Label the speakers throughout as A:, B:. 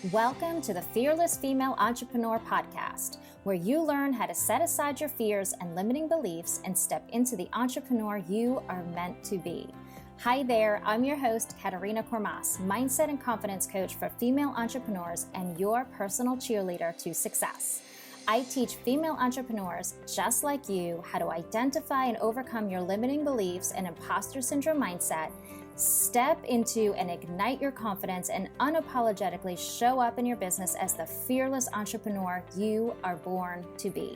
A: Welcome to the Fearless Female Entrepreneur Podcast, where you learn how to set aside your fears and limiting beliefs and step into the entrepreneur you are meant to be. Hi there, I'm your host, Katerina, mindset and confidence coach for female entrepreneurs and your personal cheerleader to success. I teach female entrepreneurs just like you how to identify and overcome your limiting beliefs and imposter syndrome mindset, step into and ignite your confidence, and unapologetically show up in your business as the fearless entrepreneur you are born to be.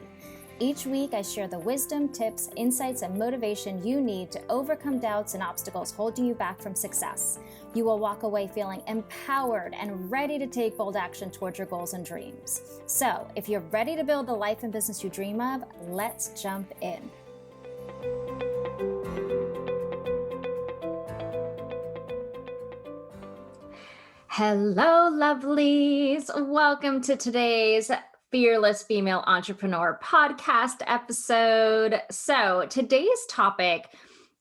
A: Each week, I share the wisdom, tips, insights, and motivation you need to overcome doubts and obstacles holding you back from success. You will walk away feeling empowered and ready to take bold action towards your goals and dreams. So, if you're ready to build the life and business you dream of, let's jump in. Hello, lovelies. Welcome to today's Fearless Female Entrepreneur podcast episode. So today's topic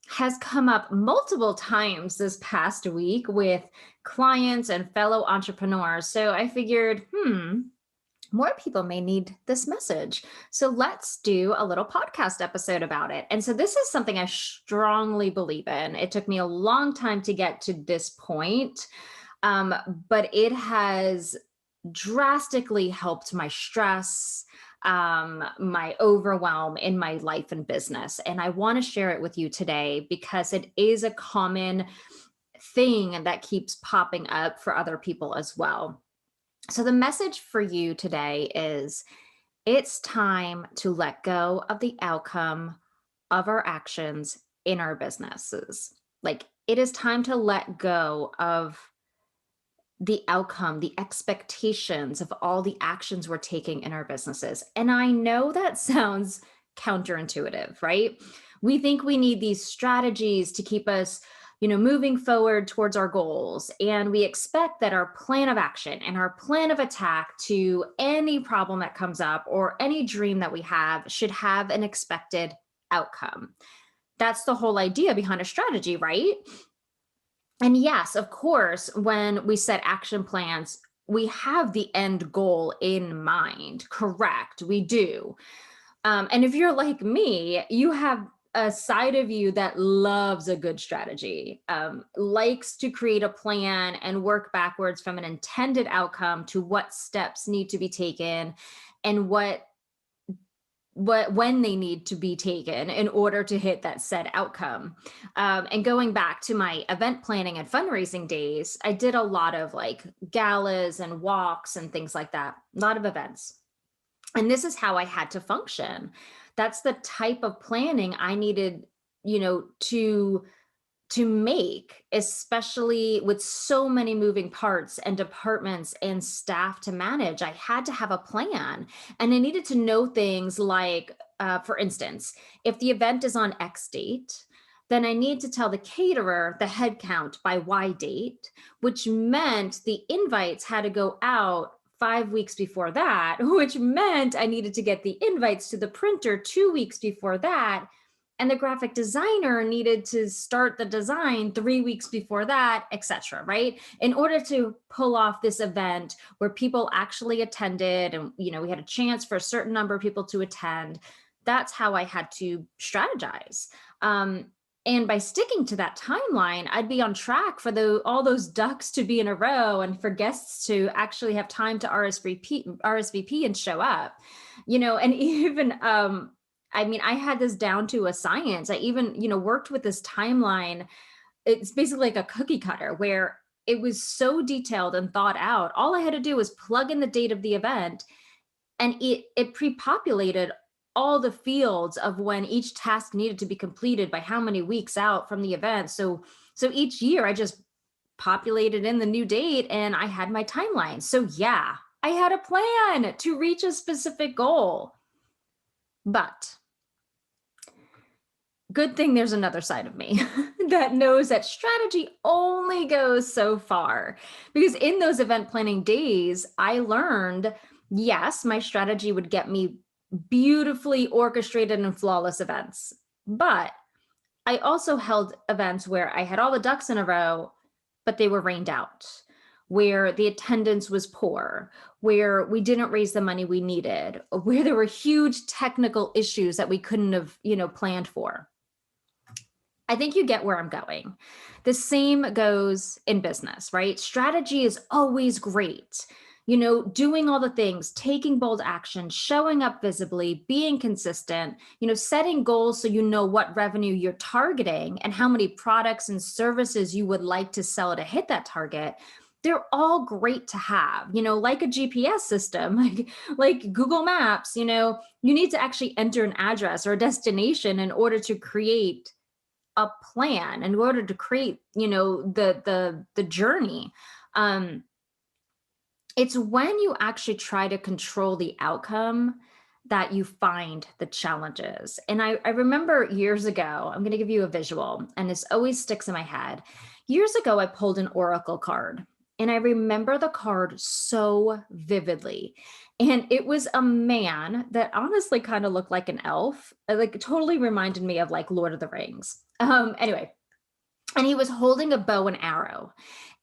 A: has come up multiple times this past week with clients and fellow entrepreneurs. So I figured, more people may need this message. So let's do a little podcast episode about it. And so this is something I strongly believe in. It took me a long time to get to this point, but it has drastically helped my stress, my overwhelm in my life and business. And I want to share it with you today because it is a common thing that keeps popping up for other people as well. So the message for you today is it's time to let go of the outcome of our actions in our businesses. Like it is time to let go of the outcome, the expectations of all the actions we're taking in our businesses. And I know that sounds counterintuitive, right? We think we need these strategies to keep us, moving forward towards our goals. And we expect that our plan of action and our plan of attack to any problem that comes up or any dream that we have should have an expected outcome. That's the whole idea behind a strategy, right? And yes, of course, when we set action plans, we have the end goal in mind. Correct, we do. And if you're like me, you have a side of you that loves a good strategy, likes to create a plan and work backwards from an intended outcome to what steps need to be taken and when they need to be taken in order to hit that said outcome. And going back to my event planning and fundraising days, I did a lot of like galas and walks and things like that, a lot of events. And this is how I had to function. That's the type of planning I needed, to make, especially with so many moving parts and departments and staff to manage. I had to have a plan, and I needed to know things like, for instance, if the event is on X date, then I need to tell the caterer the head count by Y date, which meant the invites had to go out 5 weeks before that, which meant I needed to get the invites to the printer 2 weeks before that. And the graphic designer needed to start the design 3 weeks before that, etc. Right? In order to pull off this event where people actually attended and, we had a chance for a certain number of people to attend, that's how I had to strategize. And by sticking to that timeline, I'd be on track for all those ducks to be in a row and for guests to actually have time to RSVP and show up, and even, I had this down to a science. I even, worked with this timeline. It's basically like a cookie cutter where it was so detailed and thought out. All I had to do was plug in the date of the event, and it pre-populated all the fields of when each task needed to be completed by how many weeks out from the event. So each year I just populated in the new date and I had my timeline. So yeah, I had a plan to reach a specific goal. But good thing there's another side of me that knows that strategy only goes so far. Because in those event planning days, I learned, yes, my strategy would get me beautifully orchestrated and flawless events. But I also held events where I had all the ducks in a row, but they were rained out. where the attendance was poor, where we didn't raise the money we needed, where there were huge technical issues that we couldn't have, planned for. I think you get where I'm going. The same goes in business, right? Strategy is always great. Doing all the things, taking bold action, showing up visibly, being consistent, setting goals so you know what revenue you're targeting and how many products and services you would like to sell to hit that target. They're all great to have, like a GPS system, like Google Maps, you need to actually enter an address or a destination in order to create a plan, in order to create, the journey. It's when you actually try to control the outcome that you find the challenges. And I remember years ago, I'm going to give you a visual, and this always sticks in my head. Years ago, I pulled an oracle card, and I remember the card so vividly. And it was a man that honestly kind of looked like an elf. Like, it totally reminded me of like Lord of the Rings. Anyway, and he was holding a bow and arrow,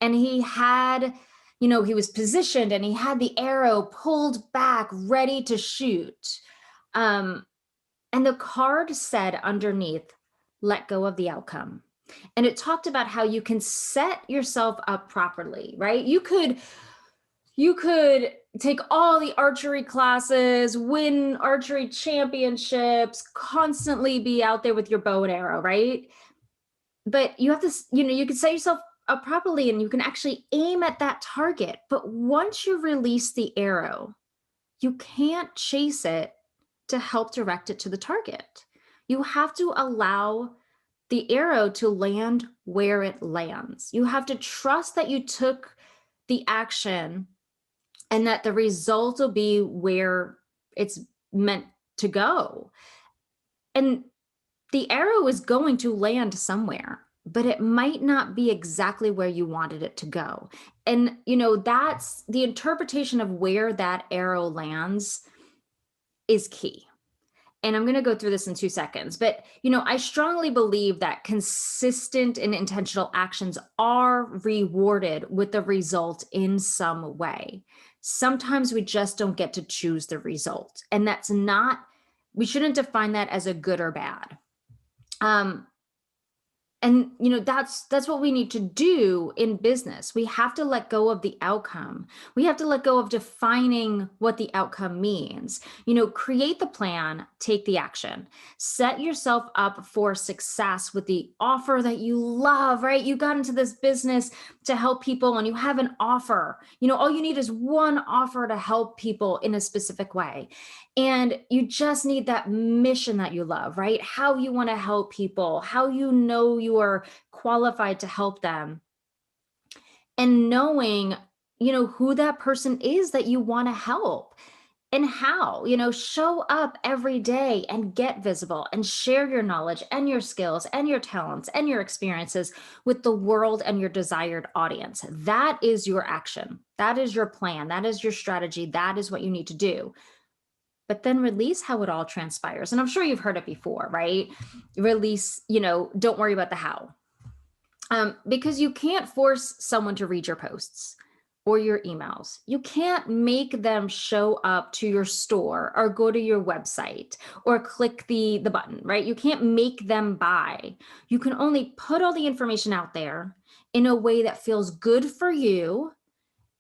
A: and he had, he was positioned and he had the arrow pulled back, ready to shoot. And the card said underneath, let go of the outcome. And it talked about how you can set yourself up properly, right? You could take all the archery classes, win archery championships, constantly be out there with your bow and arrow, right? But you have to, you can set yourself up properly and you can actually aim at that target. But once you release the arrow, you can't chase it to help direct it to the target. You have to allow the arrow to land where it lands. You have to trust that you took the action and that the result will be where it's meant to go. And the arrow is going to land somewhere, but it might not be exactly where you wanted it to go. And, that's the interpretation of where that arrow lands is key. And I'm going to go through this in 2 seconds, but, I strongly believe that consistent and intentional actions are rewarded with the result in some way. Sometimes we just don't get to choose the result. And we shouldn't define that as a good or bad. And that's what we need to do in business. We have to let go of the outcome. We have to let go of defining what the outcome means. Create the plan, take the action. Set yourself up for success with the offer that you love, right? You got into this business to help people and you have an offer. All you need is one offer to help people in a specific way. And you just need that mission that you love, right? How you want to help people, how you are qualified to help them. And knowing, who that person is that you want to help and how, show up every day and get visible and share your knowledge and your skills and your talents and your experiences with the world and your desired audience. That is your action. That is your plan. That is your strategy. That is what you need to do. But then release how it all transpires. And I'm sure you've heard it before, right? Release, don't worry about the how. Because you can't force someone to read your posts or your emails. You can't make them show up to your store or go to your website or click the button, right? You can't make them buy. You can only put all the information out there in a way that feels good for you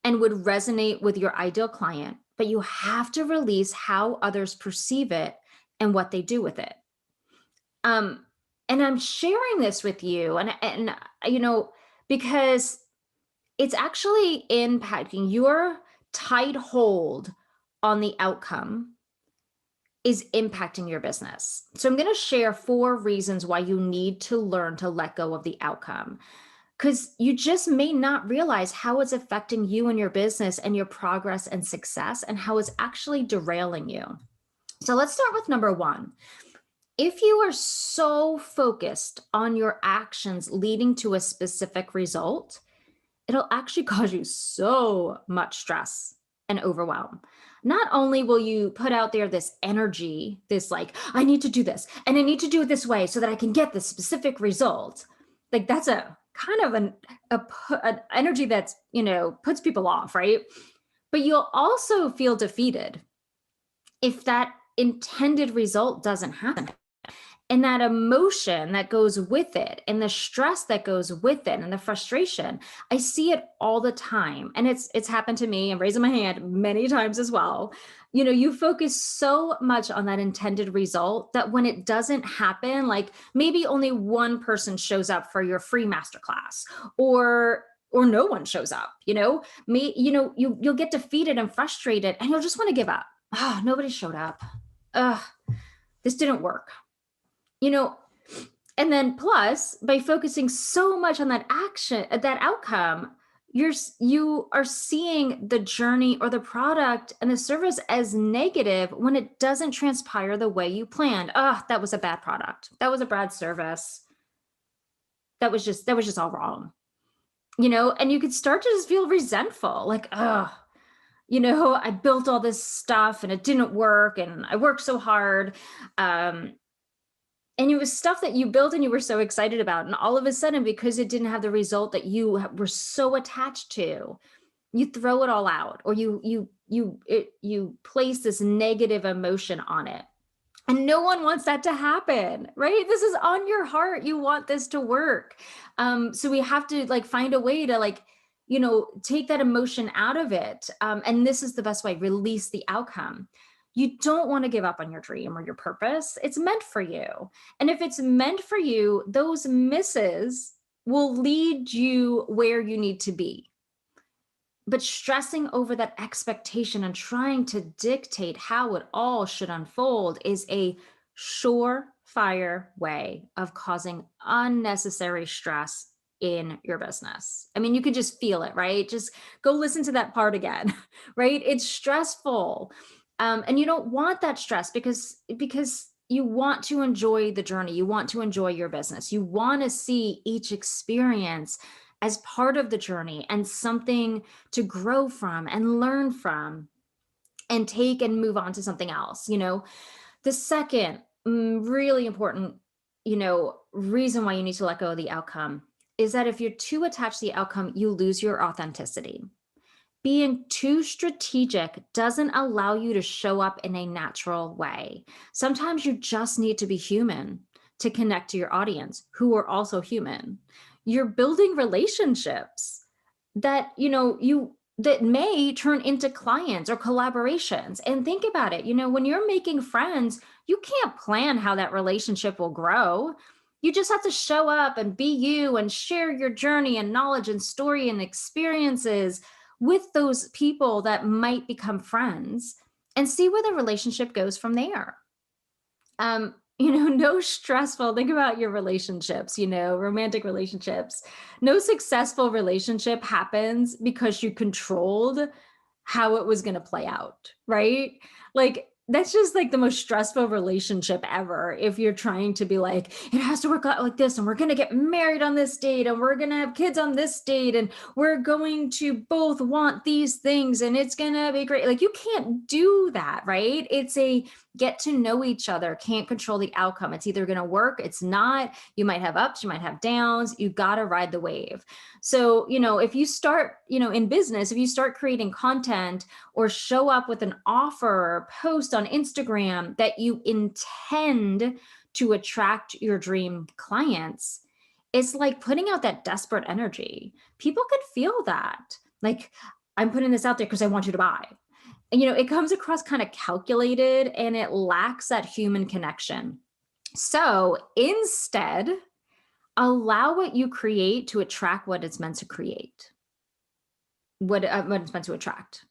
A: and would resonate with your ideal client. But you have to release how others perceive it and what they do with it. And I'm sharing this with you and because it's actually impacting your tight hold on the outcome is impacting your business. So I'm going to share 4 reasons why you need to learn to let go of the outcome. Because you just may not realize how it's affecting you and your business and your progress and success and how it's actually derailing you. So let's start with number 1. If you are so focused on your actions leading to a specific result, it'll actually cause you so much stress and overwhelm. Not only will you put out there this energy, this like, I need to do this and I need to do it this way so that I can get this specific result. Like that's a kind of an energy that's, puts people off, right? But you'll also feel defeated if that intended result doesn't happen. And that emotion that goes with it, and the stress that goes with it, and the frustration, I see it all the time. And it's happened to me, and raising my hand, many times as well. You focus so much on that intended result that when it doesn't happen, like maybe only one person shows up for your free masterclass, or no one shows up, you'll get defeated and frustrated, and you'll just want to give up. Oh, nobody showed up. Ugh, this didn't work. you know and then plus, by focusing so much on that action, that outcome, you are seeing the journey or the product and the service as negative when it doesn't transpire the way you planned. Oh, that was a bad product, that was a bad service, that was just all wrong. And you could start to just feel resentful, like, oh, I built all this stuff and it didn't work, and I worked so hard. And it was stuff that you built and you were so excited about. And all of a sudden, because it didn't have the result that you were so attached to, you throw it all out, or you place this negative emotion on it. And no one wants that to happen, right? This is on your heart. You want this to work. So we have to find a way to take that emotion out of it. And this is the best way: release the outcome. You don't want to give up on your dream or your purpose. It's meant for you. And if it's meant for you, those misses will lead you where you need to be. But stressing over that expectation and trying to dictate how it all should unfold is a surefire way of causing unnecessary stress in your business. I mean, you could just feel it, right? Just go listen to that part again, right? It's stressful. And you don't want that stress, because you want to enjoy the journey. You want to enjoy your business. You want to see each experience as part of the journey and something to grow from and learn from and take and move on to something else. The second really important, reason why you need to let go of the outcome is that if you're too attached to the outcome, you lose your authenticity. Being too strategic doesn't allow you to show up in a natural way. Sometimes you just need to be human to connect to your audience, who are also human. You're building relationships that, that may turn into clients or collaborations. And think about it, when you're making friends, you can't plan how that relationship will grow. You just have to show up and be you and share your journey and knowledge and story and experiences with those people that might become friends, and see where the relationship goes from there. No stressful, think about your relationships, romantic relationships. No successful relationship happens because you controlled how it was going to play out, right? That's just the most stressful relationship ever. If you're trying to be like, it has to work out like this, and we're going to get married on this date, and we're going to have kids on this date, and we're going to both want these things, and it's going to be great. You can't do that, right? It's a get to know each other, can't control the outcome. It's either going to work, it's not. You might have ups, you might have downs. You got to ride the wave. So, if you start, in business, if you start creating content or show up with an offer or post on Instagram that you intend to attract your dream clients, it's like putting out that desperate energy. People could feel that. I'm putting this out there because I want you to buy. And, it comes across kind of calculated, and it lacks that human connection. So instead, allow what you create to attract what it's meant to create. What it's meant to attract.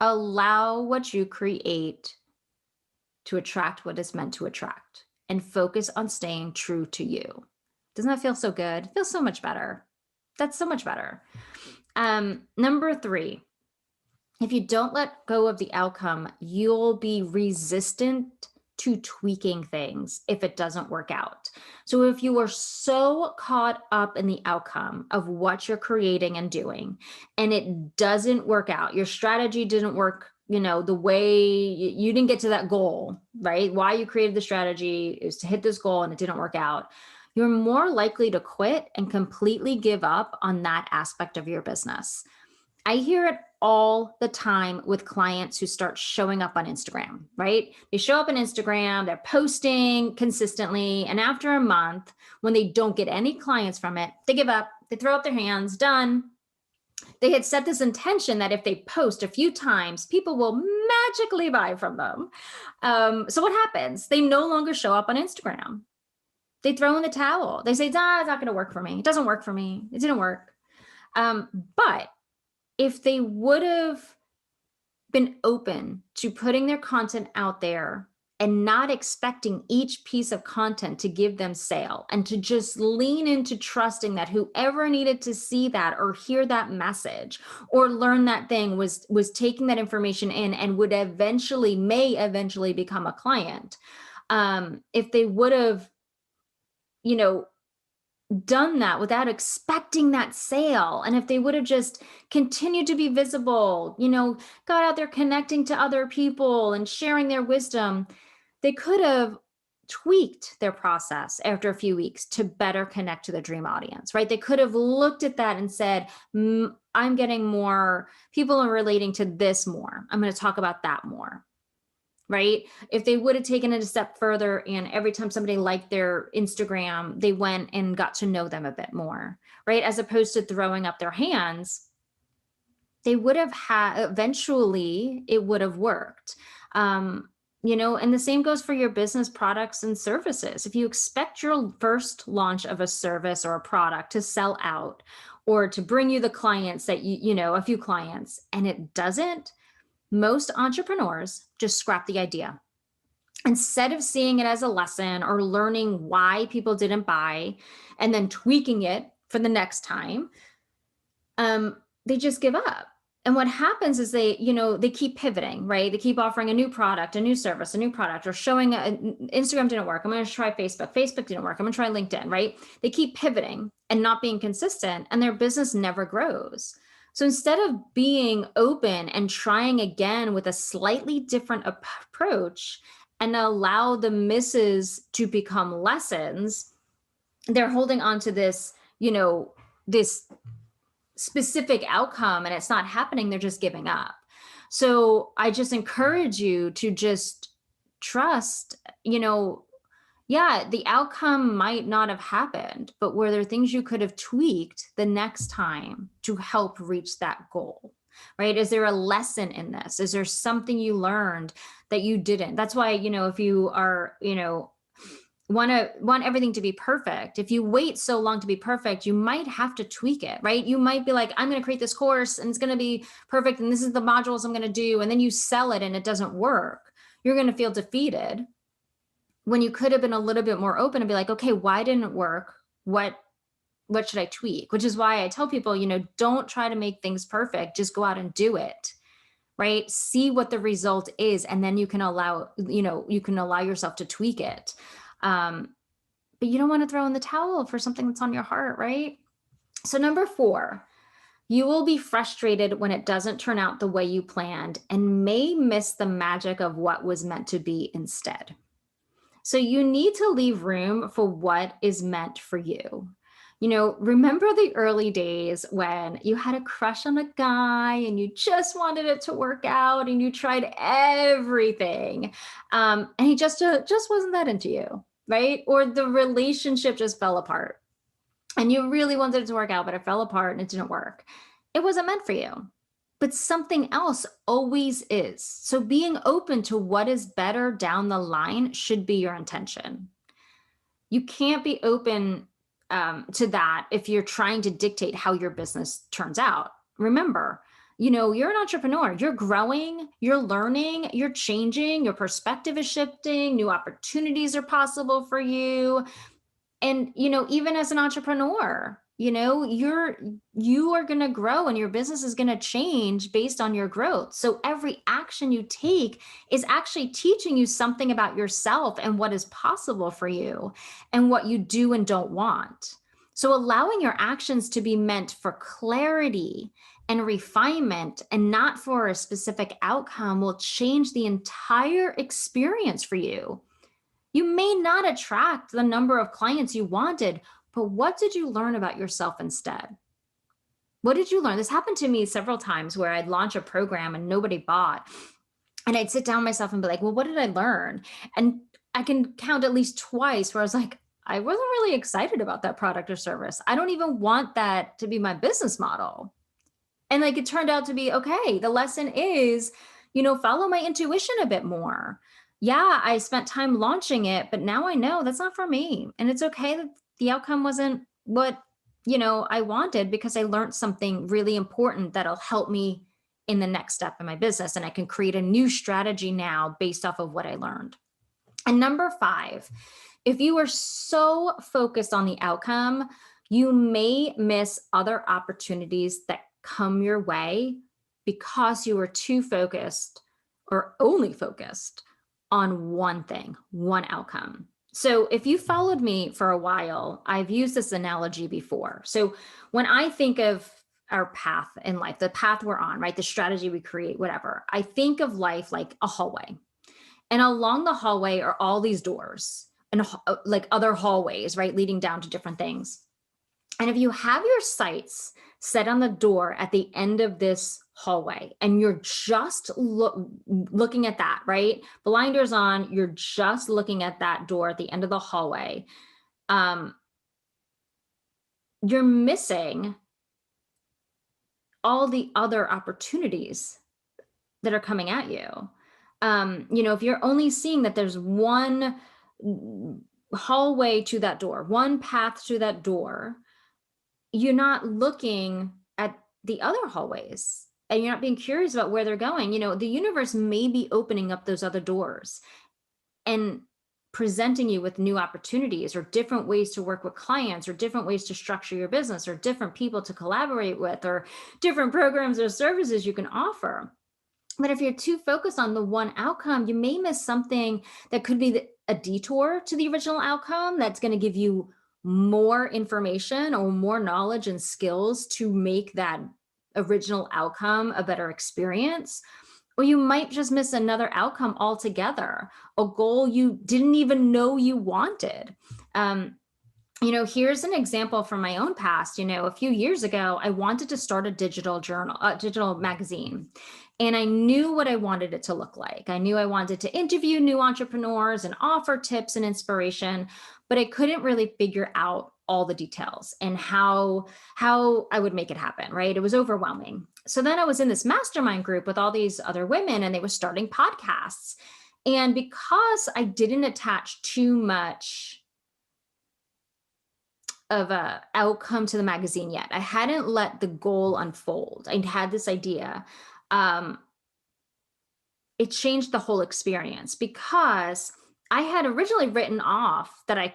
A: Allow what you create to attract what it's meant to attract, and focus on staying true to you. Doesn't that feel so good? It feels so much better. That's so much better. Number 3, if you don't let go of the outcome, you'll be resistant to tweaking things if it doesn't work out. So if you are so caught up in the outcome of what you're creating and doing, and it doesn't work out, your strategy didn't work, the way you didn't get to that goal, right? Why you created the strategy is to hit this goal and it didn't work out. you're more likely to quit and completely give up on that aspect of your business. I hear it all the time with clients who start showing up on Instagram, right? They show up on Instagram, they're posting consistently. And after a month, when they don't get any clients from it, they give up, they throw up their hands, done. They had set this intention that if they post a few times, people will magically buy from them. So what happens? They no longer show up on Instagram. They throw in the towel. They say, it's not going to work for me. It doesn't work for me. It didn't work. But if they would have been open to putting their content out there and not expecting each piece of content to give them sale, and to just lean into trusting that whoever needed to see that or hear that message or learn that thing was taking that information in and may eventually become a client. If they would have, done that without expecting that sale, and if they would have just continued to be visible, got out there connecting to other people and sharing their wisdom, they could have tweaked their process after a few weeks to better connect to the dream audience, right? They could have looked at that and said, I'm getting more people are relating to this more. I'm going to talk about that more. Right? If they would have taken it a step further and every time somebody liked their Instagram, they went and got to know them a bit more, right? As opposed to throwing up their hands, they would have eventually it would have worked. And the same goes for your business products and services. If you expect your first launch of a service or a product to sell out or to bring you the clients that a few clients, and it doesn't, most entrepreneurs just scrap the idea. Instead of seeing it as a lesson or learning why people didn't buy and then tweaking it for the next time, they just give up. And what happens is they keep pivoting, right? They keep offering a new product, a new service, a new product, or showing Instagram didn't work. I'm going to try Facebook. Facebook didn't work. I'm going to try LinkedIn, right? They keep pivoting and not being consistent, and their business never grows. So instead of being open and trying again with a slightly different approach and allow the misses to become lessons, they're holding on to this, this specific outcome, and it's not happening. They're just giving up. So I just encourage you to just trust, the outcome might not have happened, but were there things you could have tweaked the next time to help reach that goal, right? Is there a lesson in this? Is there something you learned that you didn't? That's why, if you are, want everything to be perfect, if you wait so long to be perfect, you might have to tweak it, right? You might be like, I'm going to create this course and it's going to be perfect, and this is the modules I'm going to do. And then you sell it and it doesn't work. You're going to feel defeated, when you could have been a little bit more open and be like, okay, why didn't it work? What should I tweak? Which is why I tell people, don't try to make things perfect. Just go out and do it, right? See what the result is. And then you can allow yourself to tweak it. But you don't want to throw in the towel for something that's on your heart, right? So number 4, you will be frustrated when it doesn't turn out the way you planned and may miss the magic of what was meant to be instead. So you need to leave room for what is meant for you. Remember the early days when you had a crush on a guy and you just wanted it to work out and you tried everything, and he just wasn't that into you, right? Or the relationship just fell apart and you really wanted it to work out, but it fell apart and it didn't work. It wasn't meant for you. But something else always is. So being open to what is better down the line should be your intention. You can't be open to that if you're trying to dictate how your business turns out. Remember, you're an entrepreneur. You're growing, you're learning, you're changing, your perspective is shifting, new opportunities are possible for you. And, even as an entrepreneur, you are going to grow and your business is going to change based on your growth. So every action you take is actually teaching you something about yourself and what is possible for you and what you do and don't want. So allowing your actions to be meant for clarity and refinement and not for a specific outcome will change the entire experience for you. You may not attract the number of clients you wanted, but what did you learn about yourself instead? What did you learn? This happened to me several times where I'd launch a program and nobody bought. And I'd sit down myself and be like, well, what did I learn? And I can count at least twice where I was like, I wasn't really excited about that product or service. I don't even want that to be my business model. And like it turned out to be okay. The lesson is, follow my intuition a bit more. Yeah, I spent time launching it, but now I know that's not for me. And it's okay that the outcome wasn't what, I wanted, because I learned something really important that'll help me in the next step in my business. And I can create a new strategy now based off of what I learned. And number 5, if you are so focused on the outcome, you may miss other opportunities that come your way because you are too focused or only focused on one thing, one outcome. So if you followed me for a while, I've used this analogy before. So when I think of our path in life, the path we're on, right? The strategy we create, whatever, I think of life like a hallway. And along the hallway are all these doors and like other hallways, right? Leading down to different things. And if you have your sights set on the door at the end of this hallway and you're just looking at that, right? Blinders on, you're just looking at that door at the end of the hallway. You're missing all the other opportunities that are coming at you. If you're only seeing that there's one hallway to that door, one path to that door, you're not looking at the other hallways and you're not being curious about where they're going. The universe may be opening up those other doors and presenting you with new opportunities or different ways to work with clients or different ways to structure your business or different people to collaborate with or different programs or services you can offer. But if you're too focused on the one outcome, you may miss something that could be a detour to the original outcome that's going to give you more information or more knowledge and skills to make that original outcome a better experience. Or you might just miss another outcome altogether, a goal you didn't even know you wanted. Here's an example from my own past. A few years ago, I wanted to start a digital magazine. And I knew what I wanted it to look like. I knew I wanted to interview new entrepreneurs and offer tips and inspiration, but I couldn't really figure out all the details and how I would make it happen, right? It was overwhelming. So then I was in this mastermind group with all these other women and they were starting podcasts. And because I didn't attach too much of a outcome to the magazine yet, I hadn't let the goal unfold. I had this idea. It changed the whole experience because I had originally written off that I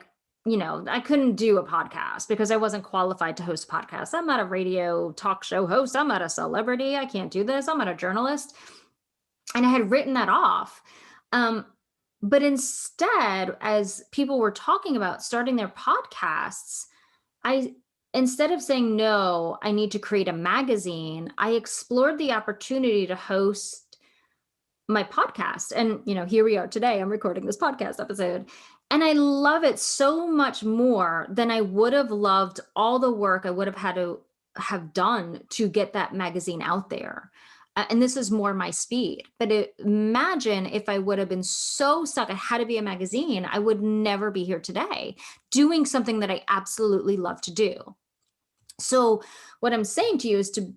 A: couldn't do a podcast because I wasn't qualified to host podcasts. I'm not a radio talk show host. I'm not a celebrity. I can't do this. I'm not a journalist. And I had written that off. But instead, as people were talking about starting their podcasts, instead of saying, no, I need to create a magazine, I explored the opportunity to host my podcast. And, here we are today, I'm recording this podcast episode. And I love it so much more than I would have loved all the work I would have had to have done to get that magazine out there. And this is more my speed. But imagine if I would have been so stuck, I had to be a magazine, I would never be here today doing something that I absolutely love to do. So what I'm saying to you is to,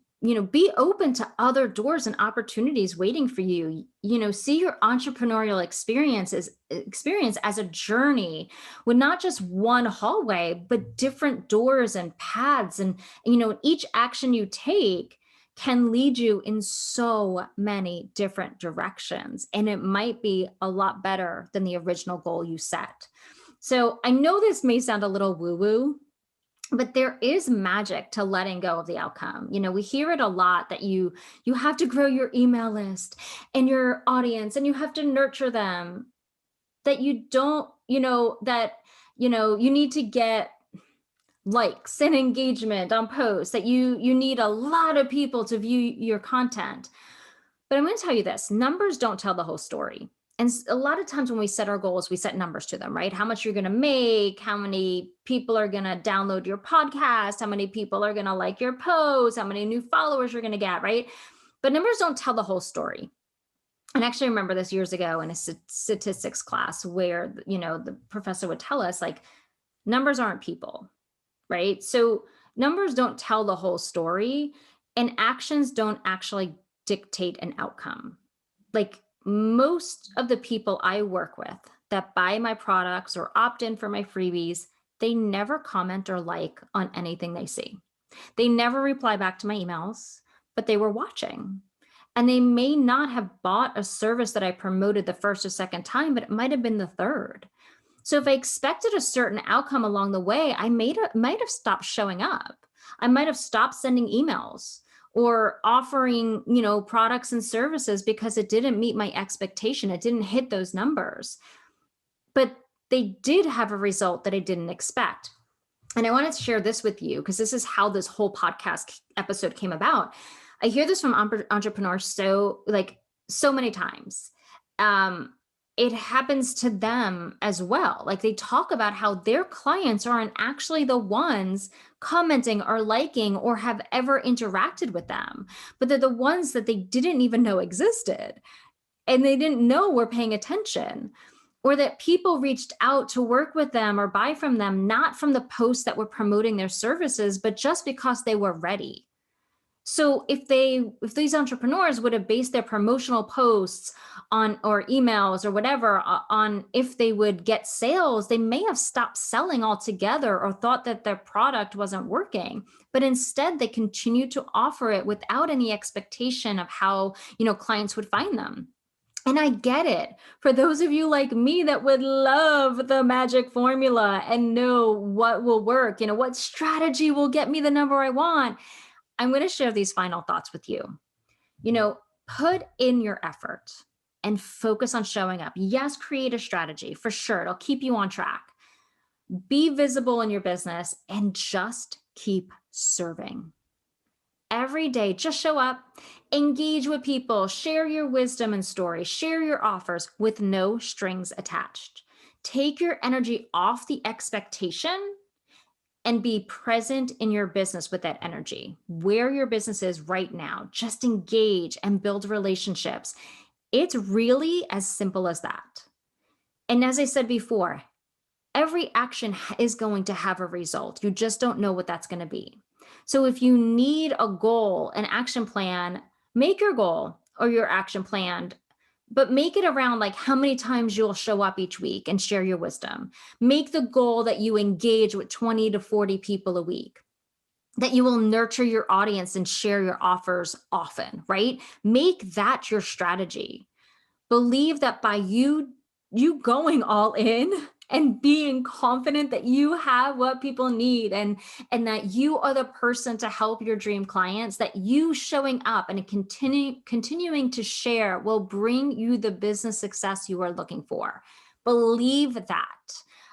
A: be open to other doors and opportunities waiting for you. See your entrepreneurial experience as a journey with not just one hallway, but different doors and paths. And, each action you take can lead you in so many different directions. And it might be a lot better than the original goal you set. So I know this may sound a little woo-woo, but there is magic to letting go of the outcome. We hear it a lot that you have to grow your email list and your audience and you have to nurture them, that you don't, you need to get likes and engagement on posts, that you need a lot of people to view your content. But I'm going to tell you this, numbers don't tell the whole story. And a lot of times when we set our goals, we set numbers to them, right? How much you're going to make, how many people are going to download your podcast, how many people are going to like your post, how many new followers you're going to get, right? But numbers don't tell the whole story. And I actually remember this years ago in a statistics class where, the professor would tell us, like, numbers aren't people, right? So numbers don't tell the whole story, and actions don't actually dictate an outcome. Like, most of the people I work with that buy my products or opt in for my freebies, they never comment or like on anything they see. They never reply back to my emails, but they were watching. And they may not have bought a service that I promoted the first or second time, but it might have been the third. So if I expected a certain outcome along the way, I might have stopped showing up. I might have stopped sending emails or offering, products and services because it didn't meet my expectation. It didn't hit those numbers. But they did have a result that I didn't expect. And I wanted to share this with you because this is how this whole podcast episode came about. I hear this from entrepreneurs so many times. It happens to them as well. Like, they talk about how their clients aren't actually the ones commenting or liking or have ever interacted with them, but they're the ones that they didn't even know existed and they didn't know were paying attention, or that people reached out to work with them or buy from them, not from the posts that were promoting their services, but just because they were ready. So if these entrepreneurs would have based their promotional posts on, or emails or whatever, on if they would get sales, they may have stopped selling altogether or thought that their product wasn't working. But instead, they continued to offer it without any expectation of how, clients would find them. And I get it. For those of you like me that would love the magic formula and know what will work, what strategy will get me the number I want, I'm going to share these final thoughts with you. Put in your effort and focus on showing up. Yes, create a strategy for sure. It'll keep you on track. Be visible in your business and just keep serving. Every day, just show up, engage with people, share your wisdom and stories, share your offers with no strings attached. Take your energy off the expectation and be present in your business with that energy, where your business is right now. Just engage and build relationships. It's really as simple as that. And as I said before, every action is going to have a result. You just don't know what that's going to be. So if you need a goal, an action plan, make your goal or your action plan, but make it around like how many times you'll show up each week and share your wisdom. Make the goal that you engage with 20 to 40 people a week, that you will nurture your audience and share your offers often, right? Make that your strategy. Believe that by you going all in and being confident that you have what people need and that you are the person to help your dream clients, that you showing up and continuing to share will bring you the business success you are looking for. Believe that.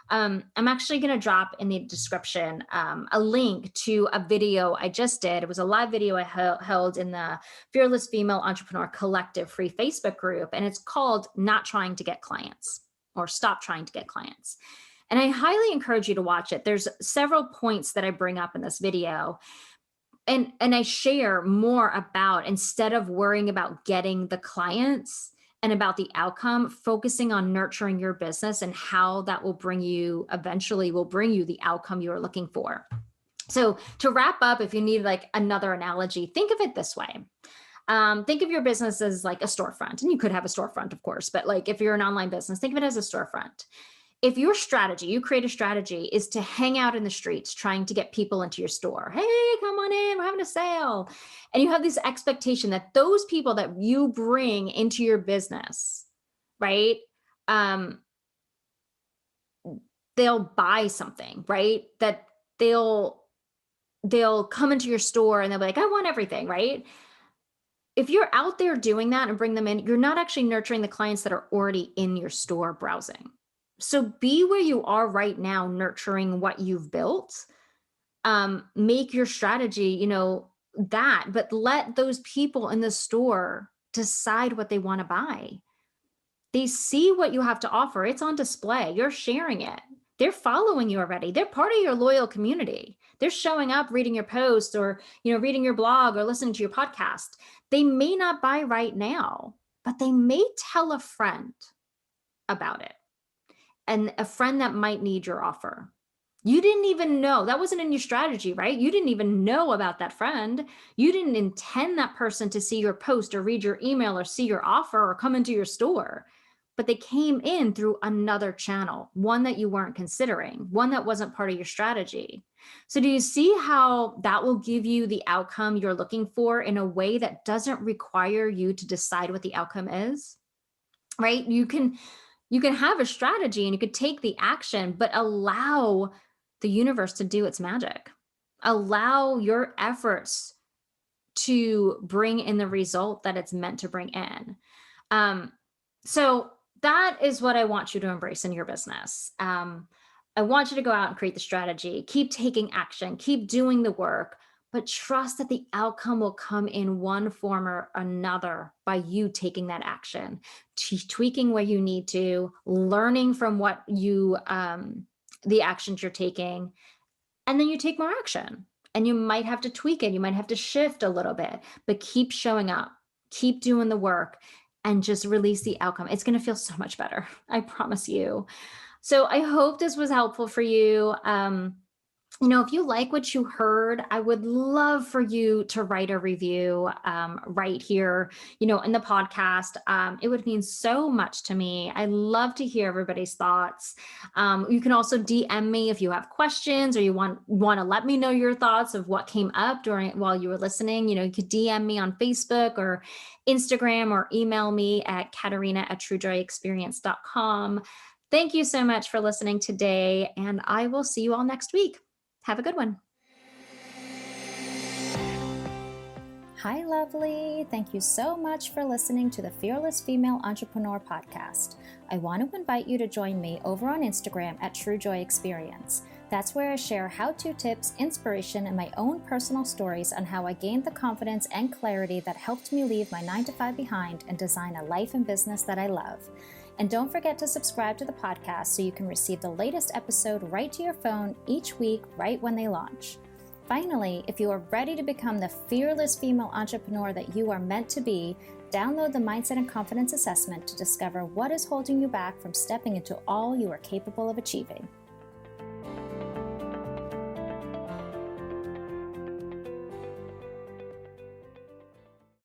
A: I'm actually going to drop in the description a link to a video I just did. It was a live video I held in the Fearless Female Entrepreneur Collective free Facebook group, and it's called Not Trying to Get Clients, or Stop Trying to Get Clients. And I highly encourage you to watch it. There's several points that I bring up in this video. And I share more about, instead of worrying about getting the clients and about the outcome, focusing on nurturing your business and how that will eventually bring you the outcome you are looking for. So to wrap up, if you need like another analogy, think of it this way. Think of your business as like a storefront, and you could have a storefront, of course, but like if you're an online business, think of it as a storefront. If your strategy, you create a strategy, is to hang out in the streets trying to get people into your store. Hey, come on in, we're having a sale. And you have this expectation that those people that you bring into your business, right? They'll buy something, right? That they'll come into your store and they'll be like, I want everything, right? If you're out there doing that and bring them in, you're not actually nurturing the clients that are already in your store browsing. So be where you are right now, nurturing what you've built. Make your strategy, but let those people in the store decide what they want to buy. They see what you have to offer. It's on display. You're sharing it. They're following you already. They're part of your loyal community. They're showing up, reading your posts or, reading your blog or listening to your podcast. They may not buy right now, but they may tell a friend about it, and a friend that might need your offer. You didn't even know. That wasn't in your strategy, right? You didn't even know about that friend. You didn't intend that person to see your post or read your email or see your offer or come into your store. But they came in through another channel, one that you weren't considering, one that wasn't part of your strategy. So do you see how that will give you the outcome you're looking for in a way that doesn't require you to decide what the outcome is? Right? You can have a strategy and you could take the action, but allow the universe to do its magic. Allow your efforts to bring in the result that it's meant to bring in. So that is what I want you to embrace in your business. I want you to go out and create the strategy, keep taking action, keep doing the work, but trust that the outcome will come in one form or another by you taking that action, tweaking where you need to, learning from what the actions you're taking, and then you take more action. And you might have to tweak it, you might have to shift a little bit, but keep showing up, keep doing the work, and just release the outcome. It's going to feel so much better. I promise you. So I hope this was helpful for you. If you like what you heard, I would love for you to write a review right here, in the podcast. It would mean so much to me. I love to hear everybody's thoughts. You can also DM me if you have questions or you want to let me know your thoughts of what came up while you were listening. You could DM me on Facebook or Instagram or email me at Katerina@truejoyexperience.com. Thank you so much for listening today, and I will see you all next week. Have a good one.
B: Hi, lovely. Thank you so much for listening to the Fearless Female Entrepreneur podcast. I want to invite you to join me over on Instagram at True Joy Experience. That's where I share how-to tips, inspiration, and my own personal stories on how I gained the confidence and clarity that helped me leave my 9-to-5 behind and design a life and business that I love. And don't forget to subscribe to the podcast so you can receive the latest episode right to your phone each week, right when they launch. Finally, if you are ready to become the fearless female entrepreneur that you are meant to be, download the Mindset and Confidence Assessment to discover what is holding you back from stepping into all you are capable of achieving.